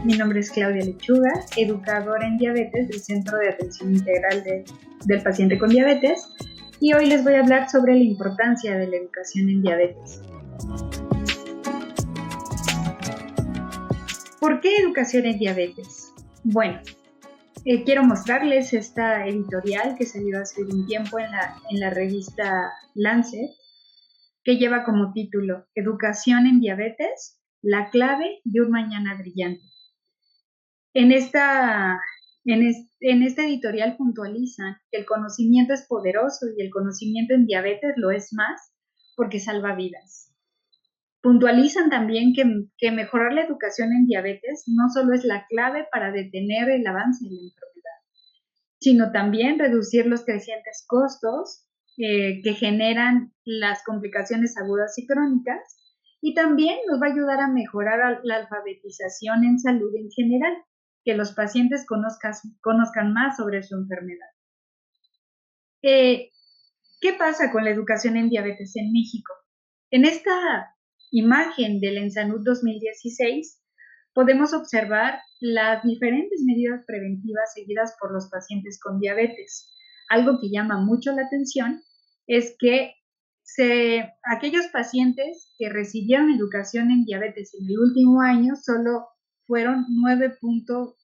Mi nombre es Claudia Lechuga, educadora en diabetes del Centro de Atención Integral del Paciente con Diabetes, y hoy les voy a hablar sobre la importancia de la educación en diabetes. ¿Por qué educación en diabetes? Bueno, quiero mostrarles esta editorial que salió hace un tiempo en la revista Lancet, que lleva como título Educación en diabetes, la clave de un mañana brillante. En esta editorial puntualizan que el conocimiento es poderoso y el conocimiento en diabetes lo es más porque salva vidas. Puntualizan también que mejorar la educación en diabetes no solo es la clave para detener el avance de la enfermedad, sino también reducir los crecientes costos que generan las complicaciones agudas y crónicas, y también nos va a ayudar a mejorar la alfabetización en salud en general, que los pacientes conozcan más sobre su enfermedad. ¿Qué pasa con la educación en diabetes en México? En esta imagen del ENSANUD 2016 podemos observar las diferentes medidas preventivas seguidas por los pacientes con diabetes. Algo que llama mucho la atención es que aquellos pacientes que recibieron educación en diabetes en el último año solo fueron 9.3%.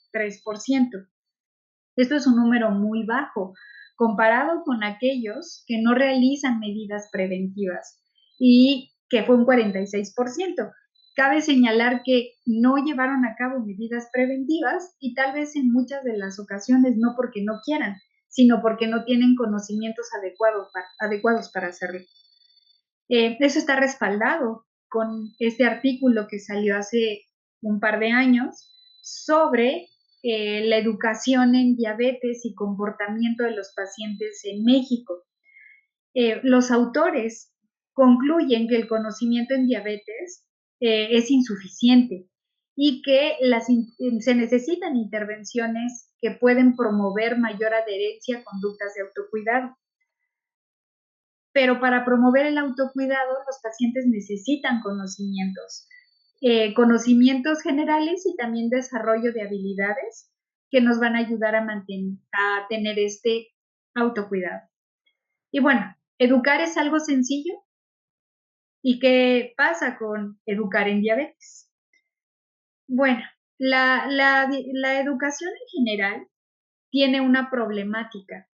Esto es un número muy bajo comparado con aquellos que no realizan medidas preventivas, y que fue un 46%. Cabe señalar que no llevaron a cabo medidas preventivas, y tal vez en muchas de las ocasiones no porque no quieran, sino porque no tienen conocimientos adecuados para hacerlo. Eso está respaldado con este artículo que salió hace un par de años sobre la educación en diabetes y comportamiento de los pacientes en México. Los autores concluyen que el conocimiento en diabetes es insuficiente y que se necesitan intervenciones que pueden promover mayor adherencia a conductas de autocuidado. Pero para promover el autocuidado, los pacientes necesitan conocimientos generales y también desarrollo de habilidades que nos van a ayudar a tener este autocuidado. Y bueno, educar es algo sencillo. ¿Y qué pasa con educar en diabetes? Bueno, la educación en general tiene una problemática.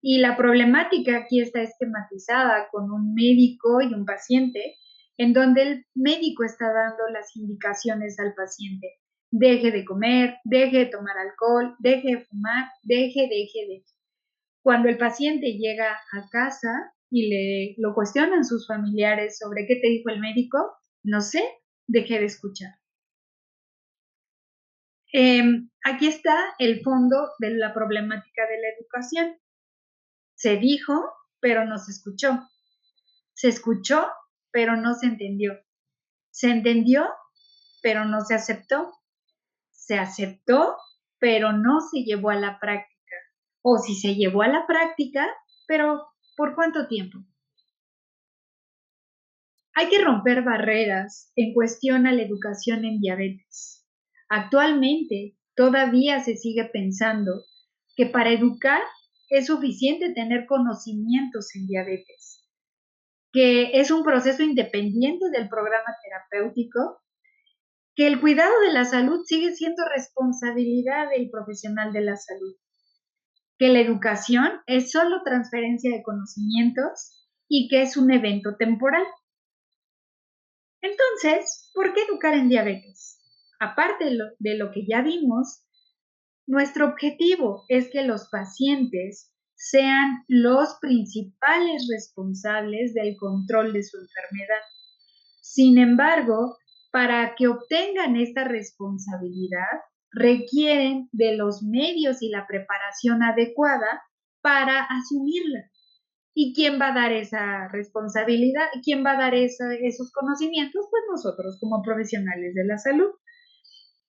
Y la problemática aquí está esquematizada con un médico y un paciente, en donde el médico está dando las indicaciones al paciente. Deje de comer, deje de tomar alcohol, deje de fumar, deje. Cuando el paciente llega a casa y lo cuestionan sus familiares sobre qué te dijo el médico, no sé, dejé de escuchar. Aquí está el fondo de la problemática de la educación. Se dijo, pero no se escuchó. Se escuchó, pero no se entendió. Se entendió, pero no se aceptó. Se aceptó, pero no se llevó a la práctica. O si se llevó a la práctica, pero ¿por cuánto tiempo? Hay que romper barreras en cuestión a la educación en diabetes. Actualmente, todavía se sigue pensando que para educar es suficiente tener conocimientos en diabetes, que es un proceso independiente del programa terapéutico, que el cuidado de la salud sigue siendo responsabilidad del profesional de la salud, que la educación es solo transferencia de conocimientos y que es un evento temporal. Entonces, ¿por qué educar en diabetes? Aparte de lo que ya vimos, nuestro objetivo es que los pacientes sean los principales responsables del control de su enfermedad. Sin embargo, para que obtengan esta responsabilidad, requieren de los medios y la preparación adecuada para asumirla. ¿Y quién va a dar esa responsabilidad? ¿Quién va a dar esos conocimientos? Pues nosotros, como profesionales de la salud.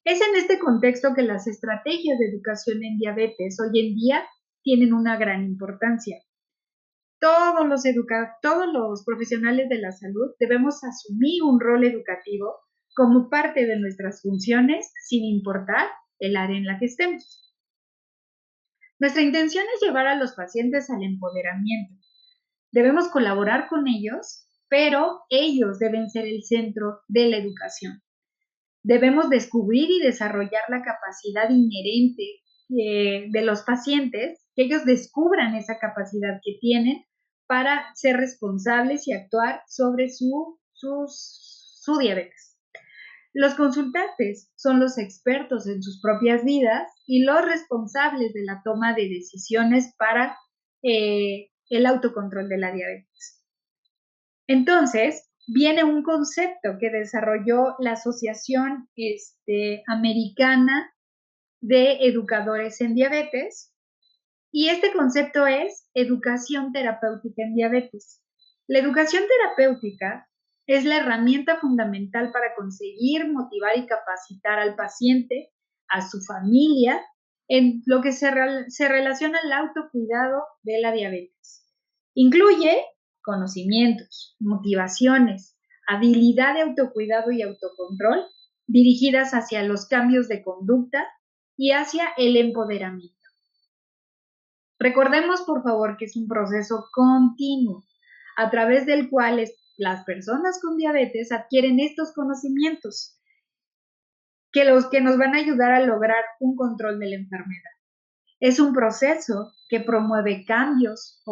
Es en este contexto que las estrategias de educación en diabetes hoy en día tienen una gran importancia. Todos los profesionales de la salud debemos asumir un rol educativo como parte de nuestras funciones, sin importar el área en la que estemos. Nuestra intención es llevar a los pacientes al empoderamiento. Debemos colaborar con ellos, pero ellos deben ser el centro de la educación. Debemos descubrir y desarrollar la capacidad inherente de los pacientes, que ellos descubran esa capacidad que tienen para ser responsables y actuar sobre su diabetes. Los consultantes son los expertos en sus propias vidas y los responsables de la toma de decisiones para el autocontrol de la diabetes. Entonces, viene un concepto que desarrolló la Asociación Americana de Educadores en Diabetes, y este concepto es educación terapéutica en diabetes. La educación terapéutica es la herramienta fundamental para conseguir, motivar y capacitar al paciente, a su familia, en lo que se relaciona al autocuidado de la diabetes. Incluye conocimientos, motivaciones, habilidad de autocuidado y autocontrol dirigidas hacia los cambios de conducta y hacia el empoderamiento. Recordemos, por favor, que es un proceso continuo a través del cual las personas con diabetes adquieren estos conocimientos que nos van a ayudar a lograr un control de la enfermedad. Es un proceso que promueve cambios,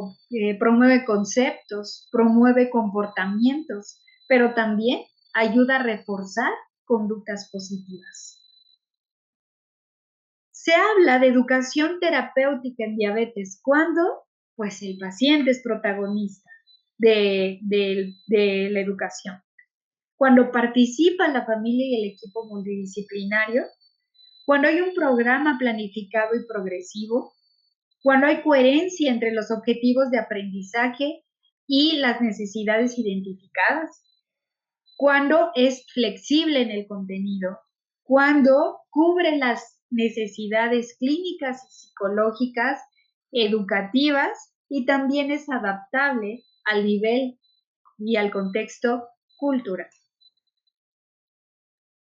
promueve conceptos, promueve comportamientos, pero también ayuda a reforzar conductas positivas. Se habla de educación terapéutica en diabetes cuando, pues, el paciente es protagonista de la educación. Cuando participa la familia y el equipo multidisciplinario, cuando hay un programa planificado y progresivo, cuando hay coherencia entre los objetivos de aprendizaje y las necesidades identificadas, cuando es flexible en el contenido, cuando cubre las necesidades clínicas y psicológicas, educativas, y también es adaptable al nivel y al contexto cultural.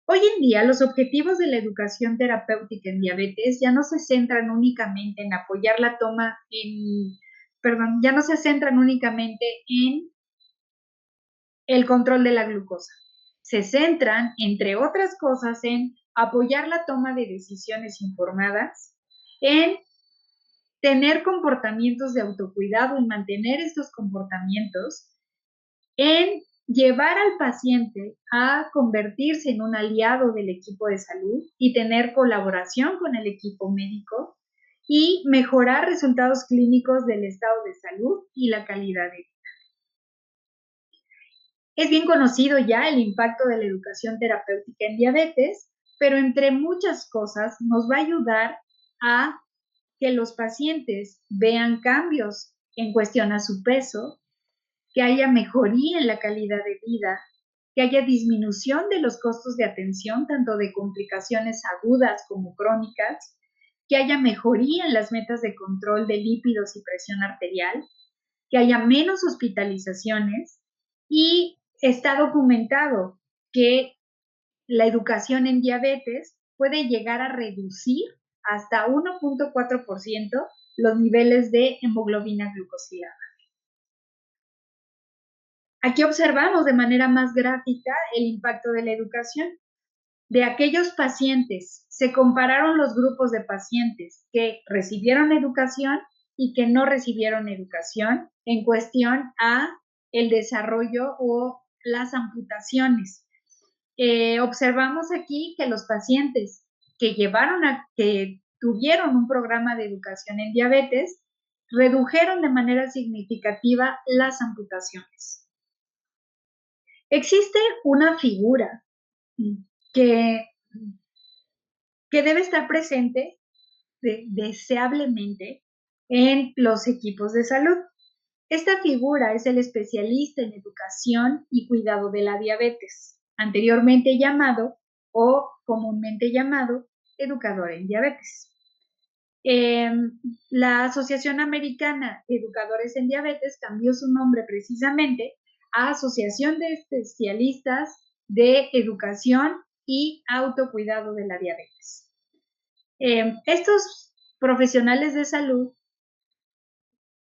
Hoy en día, los objetivos de la educación terapéutica en diabetes ya no se centran únicamente en apoyar la toma ya no se centran únicamente en el control de la glucosa. Se centran, entre otras cosas, en apoyar la toma de decisiones informadas, en tener comportamientos de autocuidado y mantener estos comportamientos, en llevar al paciente a convertirse en un aliado del equipo de salud y tener colaboración con el equipo médico y mejorar resultados clínicos del estado de salud y la calidad de vida. Es bien conocido ya el impacto de la educación terapéutica en diabetes, pero entre muchas cosas nos va a ayudar a que los pacientes vean cambios en cuestión a su peso, que haya mejoría en la calidad de vida, que haya disminución de los costos de atención, tanto de complicaciones agudas como crónicas, que haya mejoría en las metas de control de lípidos y presión arterial, que haya menos hospitalizaciones, y está documentado que la educación en diabetes puede llegar a reducir hasta 1.4% los niveles de hemoglobina glucosilada. Aquí observamos de manera más gráfica el impacto de la educación. De aquellos pacientes, se compararon los grupos de pacientes que recibieron educación y que no recibieron educación en cuestión a el desarrollo o las amputaciones. Observamos aquí que los pacientes que tuvieron un programa de educación en diabetes redujeron de manera significativa las amputaciones. Existe una figura que debe estar presente deseablemente en los equipos de salud. Esta figura es el especialista en educación y cuidado de la diabetes, anteriormente llamado o comúnmente llamado educador en diabetes. La Asociación Americana de Educadores en Diabetes cambió su nombre precisamente a Asociación de Especialistas de educación y autocuidado de la diabetes. Estos profesionales de salud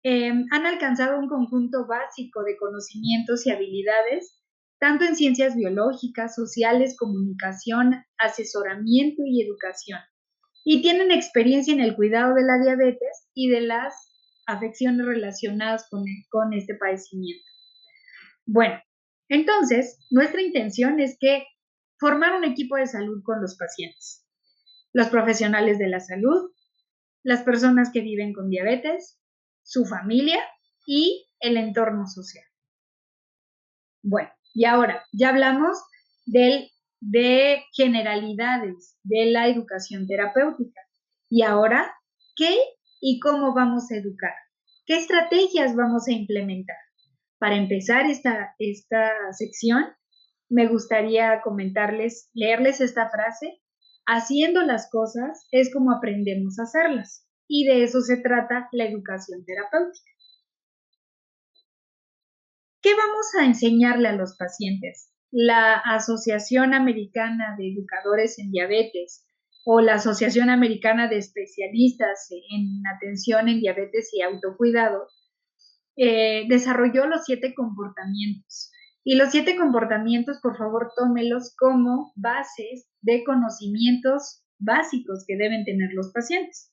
han alcanzado un conjunto básico de conocimientos y habilidades, tanto en ciencias biológicas, sociales, comunicación, asesoramiento y educación. Y tienen experiencia en el cuidado de la diabetes y de las afecciones relacionadas con este padecimiento. Bueno, entonces, nuestra intención es que formar un equipo de salud con los pacientes, los profesionales de la salud, las personas que viven con diabetes, su familia y el entorno social. Bueno, y ahora ya hablamos de generalidades de la educación terapéutica. Y ahora, ¿qué y cómo vamos a educar? ¿Qué estrategias vamos a implementar? Para empezar esta sección, me gustaría leerles esta frase: haciendo las cosas es como aprendemos a hacerlas. Y de eso se trata la educación terapéutica. ¿Qué vamos a enseñarle a los pacientes? La Asociación Americana de Educadores en Diabetes o la Asociación Americana de Especialistas en Atención en Diabetes y Autocuidado desarrolló los 7 comportamientos. Y los 7 comportamientos, por favor, tómelos como bases de conocimientos básicos que deben tener los pacientes.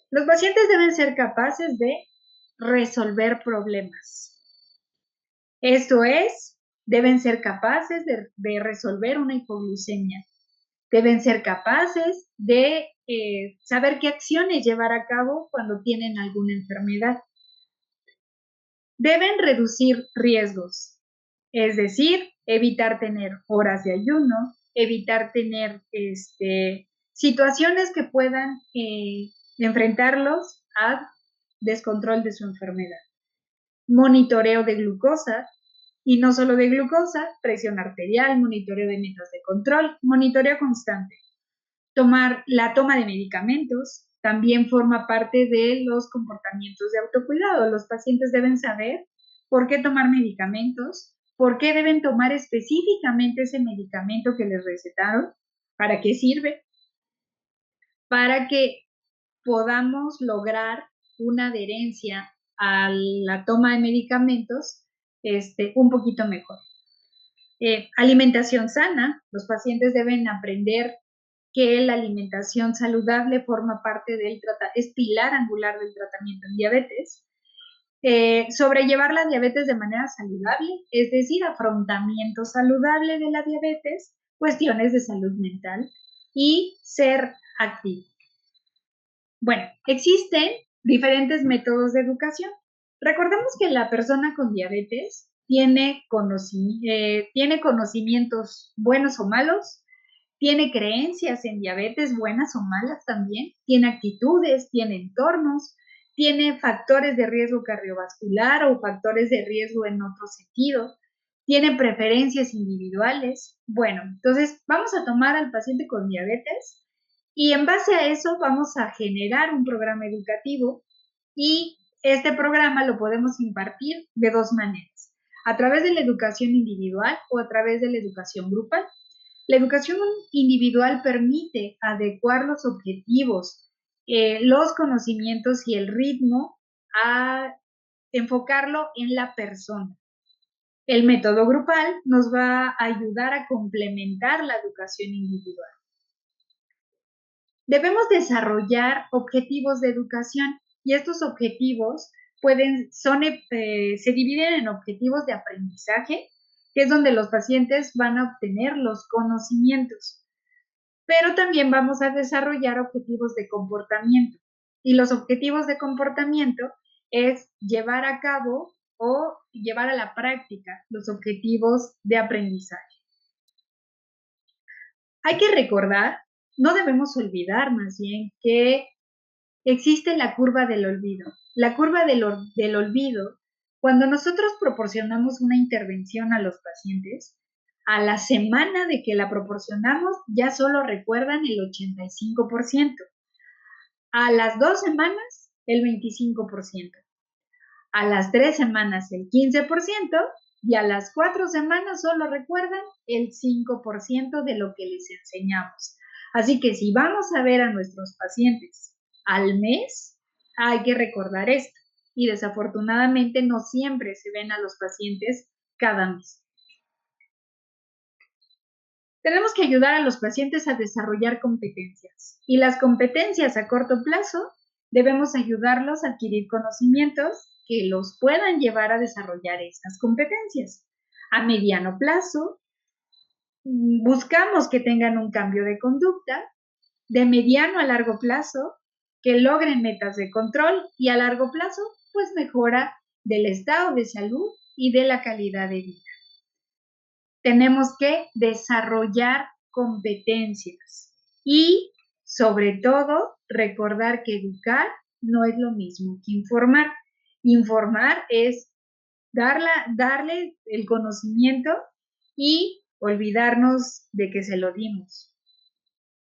Los pacientes deben ser capaces de resolver problemas. Esto es, deben ser capaces de resolver una hipoglucemia. Deben ser capaces de saber qué acciones llevar a cabo cuando tienen alguna enfermedad. Deben reducir riesgos, es decir, evitar tener horas de ayuno, evitar tener situaciones que puedan enfrentarlos a descontrol de su enfermedad. Monitoreo de glucosa, y no solo de glucosa, presión arterial, monitoreo de metas de control, monitoreo constante. La toma de medicamentos también forma parte de los comportamientos de autocuidado. Los pacientes deben saber por qué tomar medicamentos, por qué deben tomar específicamente ese medicamento que les recetaron, para qué sirve, para que podamos lograr una adherencia a la toma de medicamentos un poquito mejor. Alimentación sana. Los pacientes deben aprender que la alimentación saludable forma parte es pilar angular del tratamiento en diabetes. Sobrellevar la diabetes de manera saludable, es decir, afrontamiento saludable de la diabetes, cuestiones de salud mental y ser activo. Bueno, existen diferentes métodos de educación. Recordemos que la persona con diabetes tiene conocimientos buenos o malos, tiene creencias en diabetes buenas o malas también, tiene actitudes, tiene entornos, tiene factores de riesgo cardiovascular o factores de riesgo en otro sentido, tiene preferencias individuales. Bueno, entonces vamos a tomar al paciente con diabetes y en base a eso vamos a generar un programa educativo, y este programa lo podemos impartir de 2 maneras: a través de la educación individual o a través de la educación grupal. La educación individual permite adecuar los objetivos, los conocimientos y el ritmo a enfocarlo en la persona. El método grupal nos va a ayudar a complementar la educación individual. Debemos desarrollar objetivos de educación, y estos objetivos se dividen en objetivos de aprendizaje, que es donde los pacientes van a obtener los conocimientos. Pero también vamos a desarrollar objetivos de comportamiento. Y los objetivos de comportamiento es llevar a cabo o llevar a la práctica los objetivos de aprendizaje. Hay que recordar, no debemos olvidar más bien, que existe la curva del olvido. La curva del olvido, cuando nosotros proporcionamos una intervención a los pacientes, a la semana de que la proporcionamos ya solo recuerdan el 85%. A las 2 semanas, el 25%. A las 3 semanas, el 15%. y a las 4 semanas solo recuerdan el 5% de lo que les enseñamos. Así que si vamos a ver a nuestros pacientes al mes, hay que recordar esto. Y desafortunadamente no siempre se ven a los pacientes cada mes. Tenemos que ayudar a los pacientes a desarrollar competencias. Y las competencias a corto plazo, debemos ayudarlos a adquirir conocimientos que los puedan llevar a desarrollar estas competencias. A mediano plazo, buscamos que tengan un cambio de conducta. De mediano a largo plazo, que logren metas de control, y a largo plazo, pues mejora del estado de salud y de la calidad de vida. Tenemos que desarrollar competencias y, sobre todo, recordar que educar no es lo mismo que informar. Informar es darle el conocimiento y olvidarnos de que se lo dimos.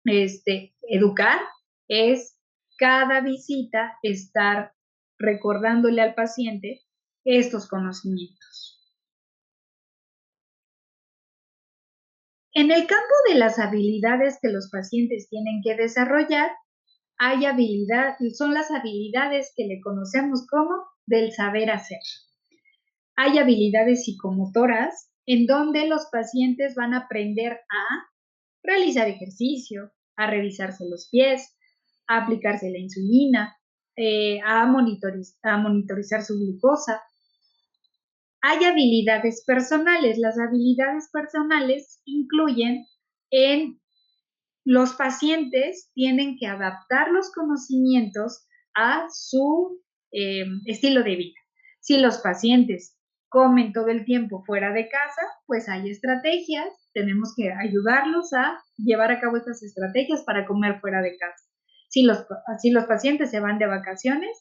Educar es cada visita estar recordándole al paciente estos conocimientos. En el campo de las habilidades que los pacientes tienen que desarrollar, son las habilidades que le conocemos como del saber hacer. Hay habilidades psicomotoras en donde los pacientes van a aprender a realizar ejercicio, a revisarse los pies, a aplicarse la insulina, a monitorizar su glucosa. Hay habilidades personales. Las habilidades personales incluyen en los pacientes tienen que adaptar los conocimientos a su estilo de vida. Si los pacientes comen todo el tiempo fuera de casa, pues hay estrategias, tenemos que ayudarlos a llevar a cabo estas estrategias para comer fuera de casa. Si los pacientes se van de vacaciones,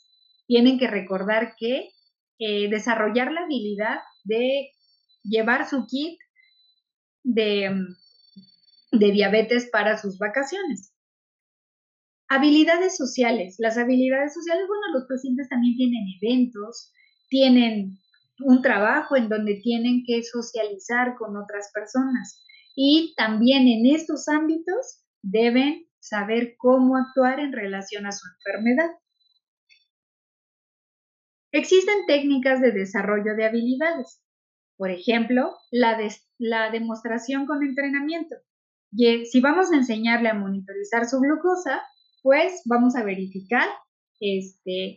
tienen que recordar que desarrollar la habilidad de llevar su kit de diabetes para sus vacaciones. Habilidades sociales. Las habilidades sociales, bueno, los pacientes también tienen eventos, tienen un trabajo en donde tienen que socializar con otras personas y también en estos ámbitos deben saber cómo actuar en relación a su enfermedad. Existen técnicas de desarrollo de habilidades. Por ejemplo, la demostración con entrenamiento. Si vamos a enseñarle a monitorizar su glucosa, pues vamos a verificar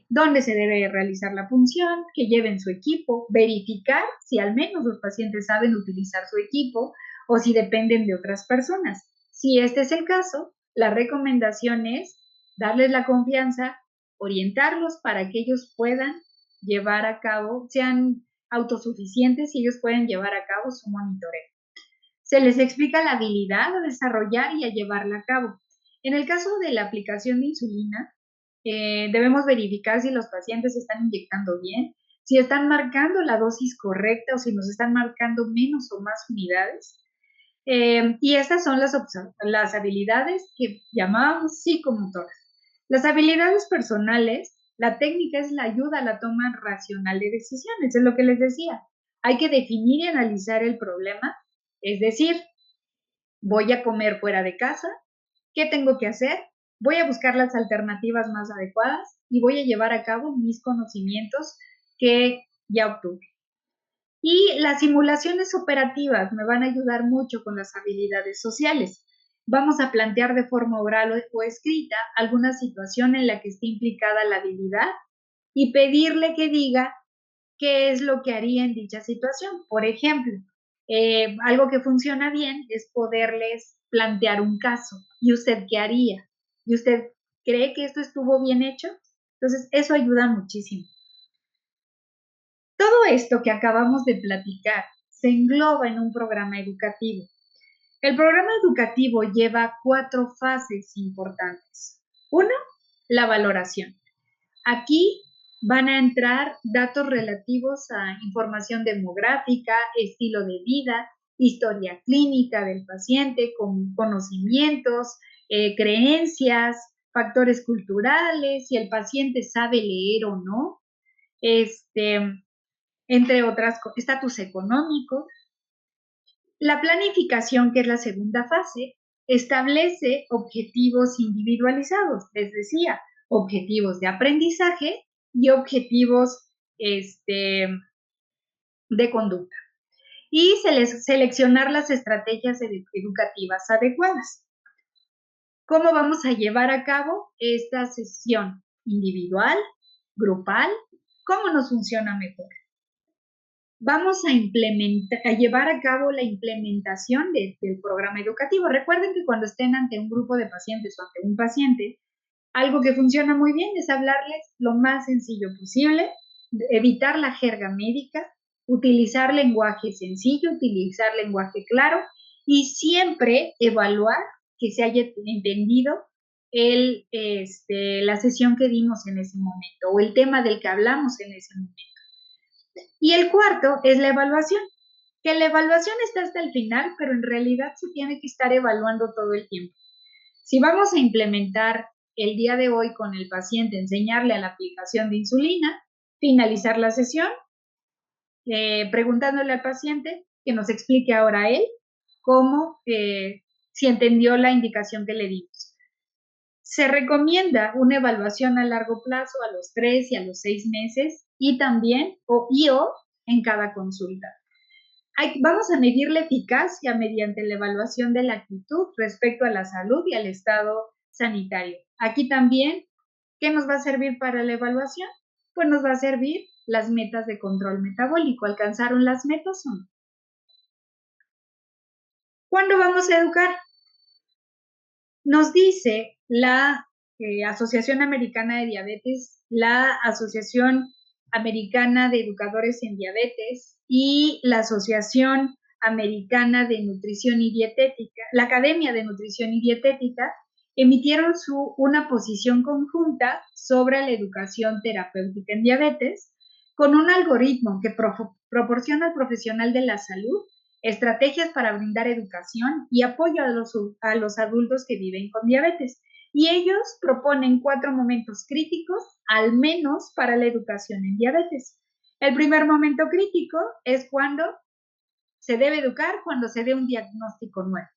dónde se debe realizar la punción, que lleven su equipo, verificar si al menos los pacientes saben utilizar su equipo o si dependen de otras personas. Si este es el caso, la recomendación es darles la confianza, orientarlos para que ellos puedan llevar a cabo, sean autosuficientes y ellos pueden llevar a cabo su monitoreo. Se les explica la habilidad a desarrollar y a llevarla a cabo. En el caso de la aplicación de insulina, debemos verificar si los pacientes están inyectando bien, si están marcando la dosis correcta o si nos están marcando menos o más unidades. Y estas son las habilidades que llamamos psicomotoras. Las habilidades personales, la técnica es la ayuda a la toma racional de decisiones, es lo que les decía. Hay que definir y analizar el problema, es decir, voy a comer fuera de casa, ¿qué tengo que hacer? Voy a buscar las alternativas más adecuadas y voy a llevar a cabo mis conocimientos que ya obtuve. Y las simulaciones operativas me van a ayudar mucho con las habilidades sociales. Vamos a plantear de forma oral o escrita alguna situación en la que esté implicada la habilidad y pedirle que diga qué es lo que haría en dicha situación. Por ejemplo, algo que funciona bien es poderles plantear un caso. ¿Y usted qué haría? ¿Y usted cree que esto estuvo bien hecho? Entonces, eso ayuda muchísimo. Todo esto que acabamos de platicar se engloba en un programa educativo. El programa educativo lleva 4 fases importantes. 1, la valoración. Aquí van a entrar datos relativos a información demográfica, estilo de vida, historia clínica del paciente, con conocimientos, creencias, factores culturales, si el paciente sabe leer o no. entre otras, estatus económico. La planificación, que es la segunda fase, establece objetivos individualizados, les decía, objetivos de aprendizaje y objetivos de conducta. Y seleccionar las estrategias educativas adecuadas. ¿Cómo vamos a llevar a cabo esta sesión individual, grupal? ¿Cómo nos funciona mejor? Vamos a llevar a cabo la implementación del programa educativo. Recuerden que cuando estén ante un grupo de pacientes o ante un paciente, algo que funciona muy bien es hablarles lo más sencillo posible, evitar la jerga médica, utilizar lenguaje sencillo, utilizar lenguaje claro y siempre evaluar que se haya entendido la sesión que dimos en ese momento o el tema del que hablamos en ese momento. Y el cuarto es la evaluación, que la evaluación está hasta el final, pero en realidad se tiene que estar evaluando todo el tiempo. Si vamos a implementar el día de hoy con el paciente, enseñarle a la aplicación de insulina, finalizar la sesión, preguntándole al paciente que nos explique ahora él cómo, si entendió la indicación que le dimos. Se recomienda una evaluación a largo plazo a los 3 y a los 6 meses y también o en cada consulta. Vamos a medir la eficacia mediante la evaluación de la actitud respecto a la salud y al estado sanitario. Aquí también, ¿qué nos va a servir para la evaluación? Pues nos va a servir las metas de control metabólico. ¿Alcanzaron las metas o no? ¿Cuándo vamos a educar? Nos dice la Asociación Americana de Diabetes, la Asociación Americana de Educadores en Diabetes y la Asociación Americana de Nutrición y Dietética, la Academia de Nutrición y Dietética, emitieron una posición conjunta sobre la educación terapéutica en diabetes con un algoritmo que proporciona al profesional de la salud estrategias para brindar educación y apoyo a los adultos que viven con diabetes. Y ellos proponen 4 momentos críticos, al menos para la educación en diabetes. El primer momento crítico es cuando se debe educar, cuando se dé un diagnóstico nuevo.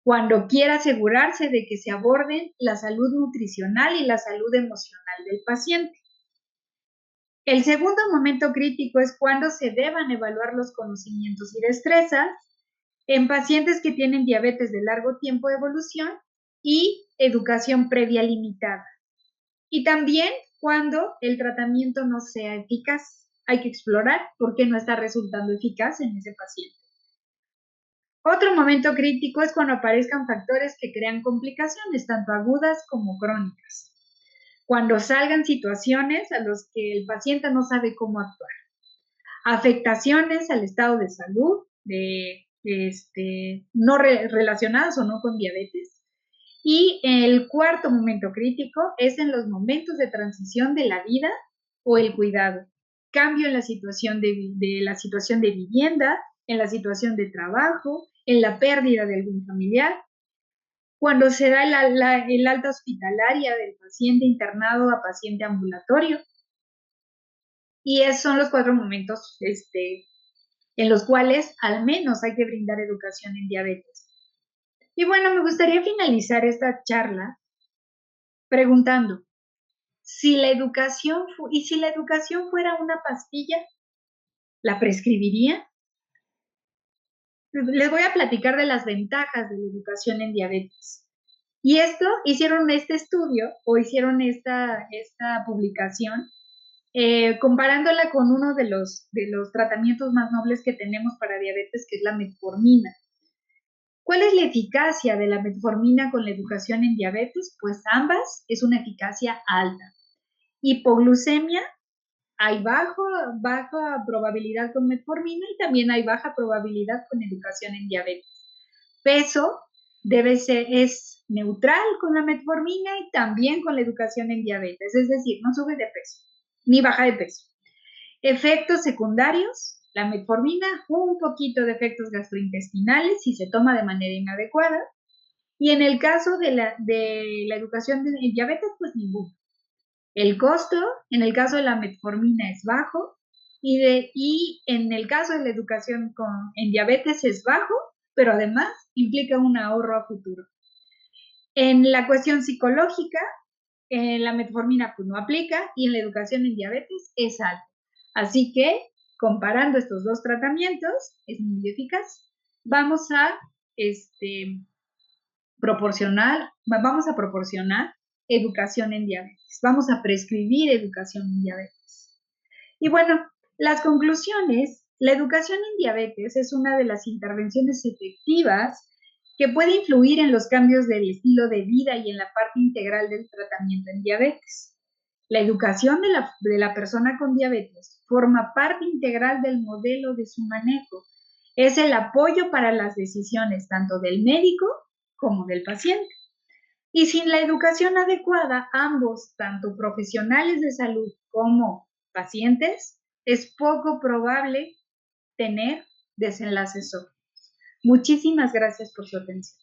Cuando quiera asegurarse de que se aborden la salud nutricional y la salud emocional del paciente. El segundo momento crítico es cuando se deban evaluar los conocimientos y destrezas en pacientes que tienen diabetes de largo tiempo de evolución y educación previa limitada. Y también cuando el tratamiento no sea eficaz. Hay que explorar por qué no está resultando eficaz en ese paciente. Otro momento crítico es cuando aparezcan factores que crean complicaciones, tanto agudas como crónicas. Cuando salgan situaciones a las que el paciente no sabe cómo actuar. Afectaciones al estado de salud, no relacionadas o no con diabetes. Y el cuarto momento crítico es en los momentos de transición de la vida o el cuidado. Cambio en la situación la situación de vivienda, en la situación de trabajo, en la pérdida de algún familiar. Cuando se da el alta hospitalaria del paciente internado a paciente ambulatorio. Y esos son los 4 momentos en los cuales al menos hay que brindar educación en diabetes. Y bueno, me gustaría finalizar esta charla preguntando, si la educación fuera una pastilla, ¿la prescribiría? Les voy a platicar de las ventajas de la educación en diabetes. Y hicieron este estudio o hicieron esta publicación comparándola con uno de los tratamientos más nobles que tenemos para diabetes, que es la metformina. ¿Cuál es la eficacia de la metformina con la educación en diabetes? Pues ambas es una eficacia alta. Hipoglucemia, hay baja probabilidad con metformina y también hay baja probabilidad con educación en diabetes. Peso es neutral con la metformina y también con la educación en diabetes, es decir, no sube de peso ni baja de peso. Efectos secundarios, la metformina, un poquito de efectos gastrointestinales si se toma de manera inadecuada. Y en el caso de la educación en diabetes, pues ninguno. El costo, en el caso de la metformina, es bajo. y en el caso de la educación en diabetes es bajo, pero además implica un ahorro a futuro. En la cuestión psicológica, la metformina pues no aplica y en la educación en diabetes es alta. Así que, comparando estos dos tratamientos, es muy eficaz. Vamos a proporcionar educación en diabetes. Vamos a prescribir educación en diabetes. Y bueno, las conclusiones, la educación en diabetes es una de las intervenciones efectivas que puede influir en los cambios del estilo de vida y en la parte integral del tratamiento en diabetes. La educación de la persona con diabetes forma parte integral del modelo de su manejo. Es el apoyo para las decisiones tanto del médico como del paciente. Y sin la educación adecuada, ambos, tanto profesionales de salud como pacientes, es poco probable tener desenlaces óptimos. Muchísimas gracias por su atención.